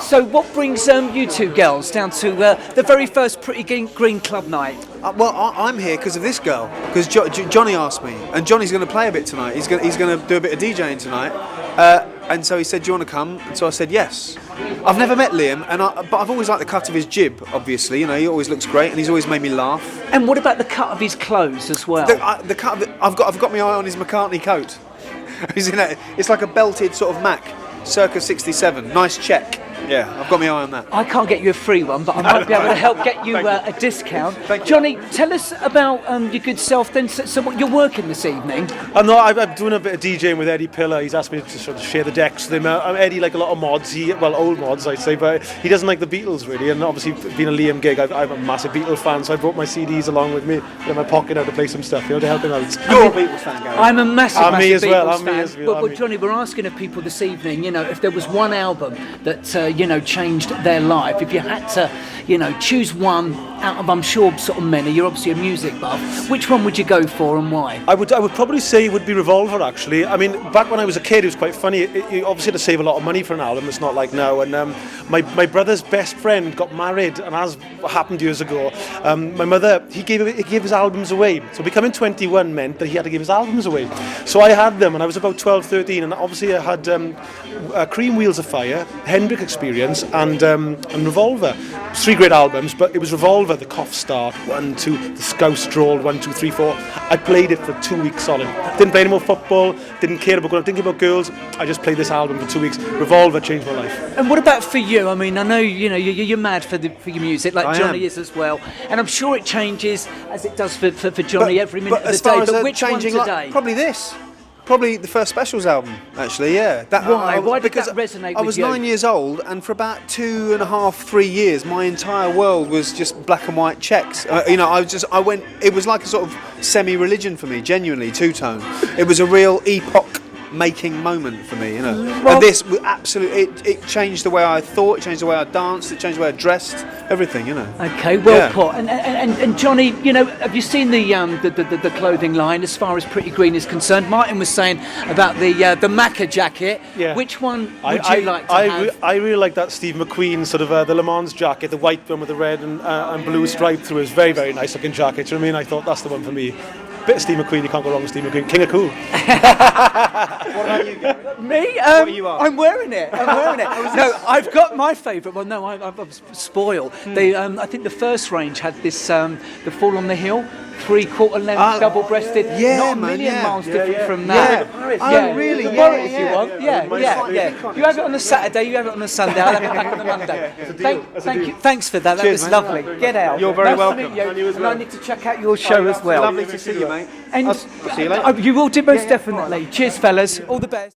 So what brings you two girls down to the very first Pretty Green Club night? I'm here because of this girl. Because Jonny asked me, and Johnny's going to play a bit tonight. He's going to do a bit of DJing tonight, and so he said, "Do you want to come?" And so I said yes. I've never met Liam, but I've always liked the cut of his jib. Obviously, you know, he always looks great, and he's always made me laugh. And what about the cut of his clothes as well? The cut of it, I've got my eye on his McCartney coat. He's in it. It's like a belted sort of Mac, circa '67. Nice check. Yeah, I've got my eye on that. I can't get you a free one, but I might be able to help get you a discount. Thank you. Johnny, tell us about your good self then. So what, you're working this evening? I'm doing a bit of DJing with Eddie Pillar. He's asked me to sort of share the decks with him. Eddie, like a lot of mods, old mods I'd say, but he doesn't like the Beatles really, and obviously being a Liam gig, I'm a massive Beatles fan, so I brought my CDs along with me in my pocket to play some stuff, you know, to help him out. You're a Beatles fan, Gary. I'm a massive Beatles fan. Well, Well, Johnny, we're asking of people this evening, you know, if there was one album that, you know, changed their life, if you had to, you know, choose one out of, I'm sure, sort of many, you're obviously a music buff, which one would you go for and why? I would probably say it would be Revolver, actually. I mean, back when I was a kid, it was quite funny. You obviously had to save a lot of money for an album. It's not like now. And my brother's best friend got married, and as happened years ago, my mother, he gave his albums away. So becoming 21 meant that he had to give his albums away. So I had them, and I was about 12, 13, and obviously I had Cream, Wheels of Fire, Hendrick Experience, and Revolver. 3 great albums, but it was Revolver, the Cough Start, 1, 2, the Scouse Drawl, 1, 2, 3, 4. I played it for 2 weeks solid. Didn't play any more football, didn't care about going, thinking about girls. I just played this album for 2 weeks. Revolver changed my life. And what about for you? I mean, I know, you know, you're mad for your music, like Johnny is as well. And I'm sure it changes as it does for Johnny every minute of the day. But which one today? Probably this. Probably the first Specials album, actually, yeah. Why? Why did that resonate with you? I was 9 years old, and for about 2.5, 3 years, my entire world was just black and white checks. You know, it was like a sort of semi-religion for me, genuinely, two-tone. It was a real epoch-making moment for me, you know. And this, absolutely, it changed the way I thought, it changed the way I danced, it changed the way I dressed, everything, you know. Okay, well put. And Johnny, you know, have you seen the clothing line as far as Pretty Green is concerned? Martin was saying about the Macca jacket. Yeah. Which one would you like to have? I really like that Steve McQueen sort of the Le Mans jacket, the white one with the red and blue stripe through. It's very, very nice looking jacket. Do you know what I mean? I thought that's the one for me. Bit of Steve McQueen, you can't go wrong with Steve McQueen. King of cool. What about you, Gary? Me? What are you after? I'm wearing it. No, I've got my favourite one. No, I'm spoiled. I think the first range had this, the Fall on the Hill, 3/4 length, double-breasted. Yeah, not a million miles different from that. Oh, really? Borrow it if you want. Yeah. You have it on a Saturday. You have it on a Sunday. I'll have it back on a Monday. Thank you. Thanks for that. That was lovely. Get out. You're very welcome. To meet you. And I need to check out your show as well. Lovely to see you, mate. And I'll see you later. You will do most definitely. Cheers, fellas. All the best.